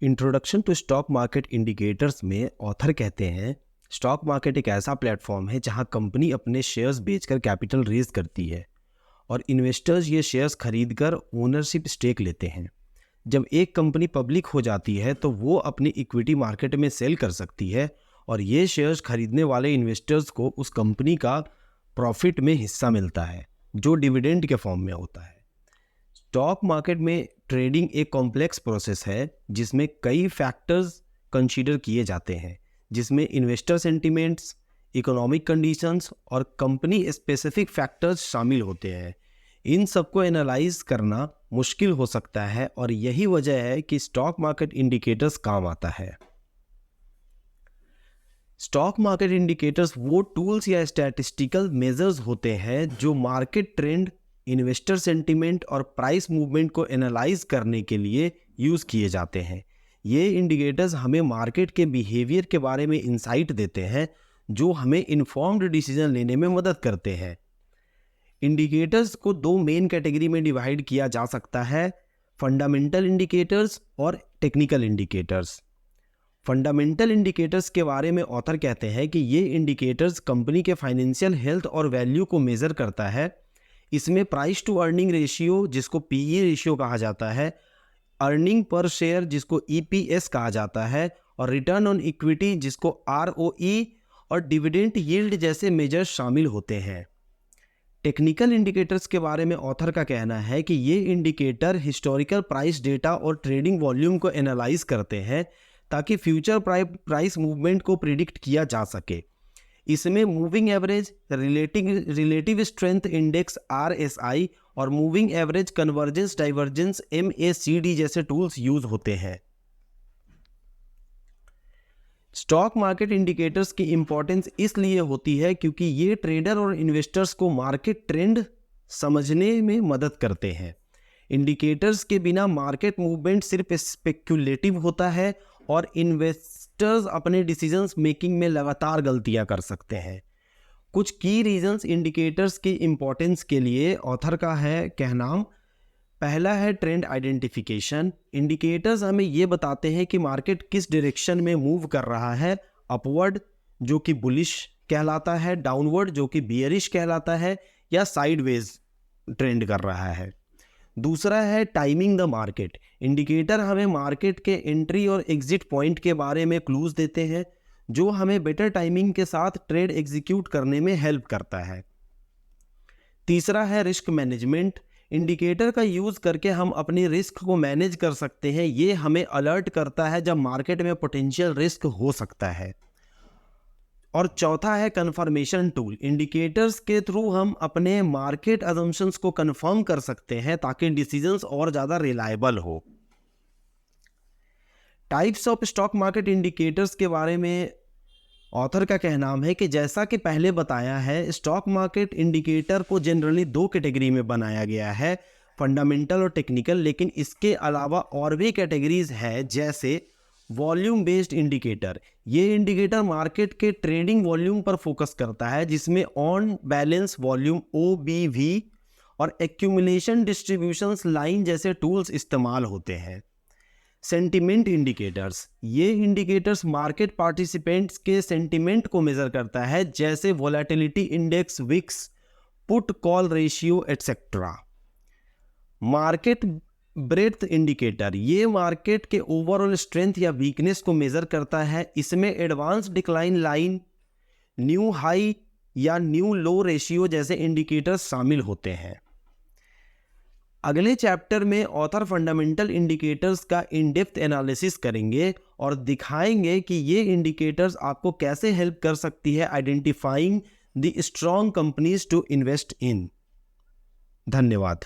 Introduction to stock market indicators में author कहते हैं, स्टॉक मार्केट एक ऐसा प्लेटफॉर्म है जहां कंपनी अपने शेयर्स बेचकर कैपिटल रेज करती है और इन्वेस्टर्स ये शेयर्स खरीदकर ओनरशिप स्टेक लेते हैं। जब एक कंपनी पब्लिक हो जाती है तो वो अपनी इक्विटी मार्केट में सेल कर सकती है और ये शेयर्स खरीदने वाले इन्वेस्टर्स को उस कंपनी का प्रॉफिट में हिस्सा मिलता है जो डिविडेंड के फॉर्म में होता है। स्टॉक मार्केट में ट्रेडिंग एक कॉम्प्लेक्स प्रोसेस है जिसमें कई फैक्टर्स कंसीडर किए जाते हैं, जिसमें इन्वेस्टर सेंटिमेंट्स, इकोनॉमिक कंडीशंस और कंपनी स्पेसिफिक फैक्टर्स शामिल होते हैं। इन सबको एनालाइज करना मुश्किल हो सकता है और यही वजह है कि स्टॉक मार्केट इंडिकेटर्स काम आता है। स्टॉक मार्केट इंडिकेटर्स वो टूल्स या स्टैटिस्टिकल मेजर्स होते हैं जो मार्केट ट्रेंड, इन्वेस्टर सेंटिमेंट और प्राइस मूवमेंट को एनालाइज करने के लिए यूज़ किए जाते हैं। ये इंडिकेटर्स हमें मार्केट के बिहेवियर के बारे में इंसाइट देते हैं जो हमें इन्फॉर्म्ड डिसीजन लेने में मदद करते हैं। इंडिकेटर्स को दो मेन कैटेगरी में डिवाइड किया जा सकता है, फंडामेंटल इंडिकेटर्स और टेक्निकल इंडिकेटर्स। फंडामेंटल इंडिकेटर्स के बारे में ऑथर कहते हैं कि ये इंडिकेटर्स कंपनी के फाइनेंशियल हेल्थ और वैल्यू को मेज़र करता है। इसमें प्राइस टू अर्निंग रेशियो जिसको पीई रेशियो कहा जाता है, अर्निंग पर शेयर जिसको ईपीएस कहा जाता है और रिटर्न ऑन इक्विटी जिसको आरओई और डिविडेंड यील्ड जैसे मेजर्स शामिल होते हैं। टेक्निकल इंडिकेटर्स के बारे में ऑथर का कहना है कि ये इंडिकेटर हिस्टोरिकल प्राइस डेटा और ट्रेडिंग वॉल्यूम को एनालाइज करते हैं ताकि फ्यूचर प्राइस मूवमेंट को प्रिडिक्ट किया जा सके। इसमें moving average, relative strength index RSI और moving average convergence divergence MACD जैसे टूल्स यूज होते हैं। स्टॉक मार्केट इंडिकेटर्स की इंपॉर्टेंस इसलिए होती है क्योंकि ये ट्रेडर और इन्वेस्टर्स को मार्केट ट्रेंड समझने में मदद करते हैं। इंडिकेटर्स के बिना मार्केट मूवमेंट सिर्फ स्पेक्युलेटिव होता है और इन्वेस्टर्स अपने डिसीजंस मेकिंग में लगातार गलतियां कर सकते हैं। कुछ की रीजंस इंडिकेटर्स की इंपॉर्टेंस के लिए ऑथर का है कहना, पहला है ट्रेंड आइडेंटिफिकेशन। इंडिकेटर्स हमें ये बताते हैं कि मार्केट किस डायरेक्शन में मूव कर रहा है, अपवर्ड जो कि बुलिश कहलाता है, डाउनवर्ड जो कि बियरिश कहलाता है, या साइडवेज ट्रेंड कर रहा है। दूसरा है टाइमिंग द मार्केट। इंडिकेटर हमें मार्केट के एंट्री और एग्जिट पॉइंट के बारे में क्लूज देते हैं जो हमें बेटर टाइमिंग के साथ ट्रेड एग्जीक्यूट करने में हेल्प करता है। तीसरा है रिस्क मैनेजमेंट। इंडिकेटर का यूज करके हम अपनी रिस्क को मैनेज कर सकते हैं। ये हमें अलर्ट करता है जब मार्केट में पोटेंशियल रिस्क हो सकता है। और चौथा है कंफर्मेशन टूल। इंडिकेटर्स के थ्रू हम अपने मार्केट अजम्पशंस को कंफर्म कर सकते हैं ताकि डिसीजंस और ज़्यादा रिलायबल हो। Types of stock market indicators के बारे में ऑथर का कहना है कि जैसा कि पहले बताया है, स्टॉक मार्केट इंडिकेटर को जनरली दो कैटेगरी में बनाया गया है, फंडामेंटल और टेक्निकल। लेकिन इसके अलावा और भी कैटेगरीज है जैसे वॉल्यूम बेस्ड इंडिकेटर। ये इंडिकेटर मार्केट के ट्रेडिंग वॉल्यूम पर फोकस करता है जिसमें ऑन बैलेंस वॉल्यूम OBV और एक्यूमुलेशन डिस्ट्रीब्यूशंस लाइन जैसे टूल्स इस्तेमाल होते हैं। सेंटिमेंट इंडिकेटर्स, ये इंडिकेटर्स मार्केट पार्टिसिपेंट्स के सेंटिमेंट को मेजर करता है जैसे volatility index, VIX, put call ratio etcetera. Market breadth indicator, ये मार्केट के ओवरऑल स्ट्रेंथ या वीकनेस को मेजर करता है। इसमें advance decline line, new high या न्यू लो रेशियो जैसे इंडिकेटर्स शामिल होते हैं। अगले चैप्टर में ऑथर फंडामेंटल इंडिकेटर्स का इन डेप्थ एनालिसिस करेंगे और दिखाएंगे कि ये इंडिकेटर्स आपको कैसे हेल्प कर सकती है identifying the strong companies to invest in. धन्यवाद।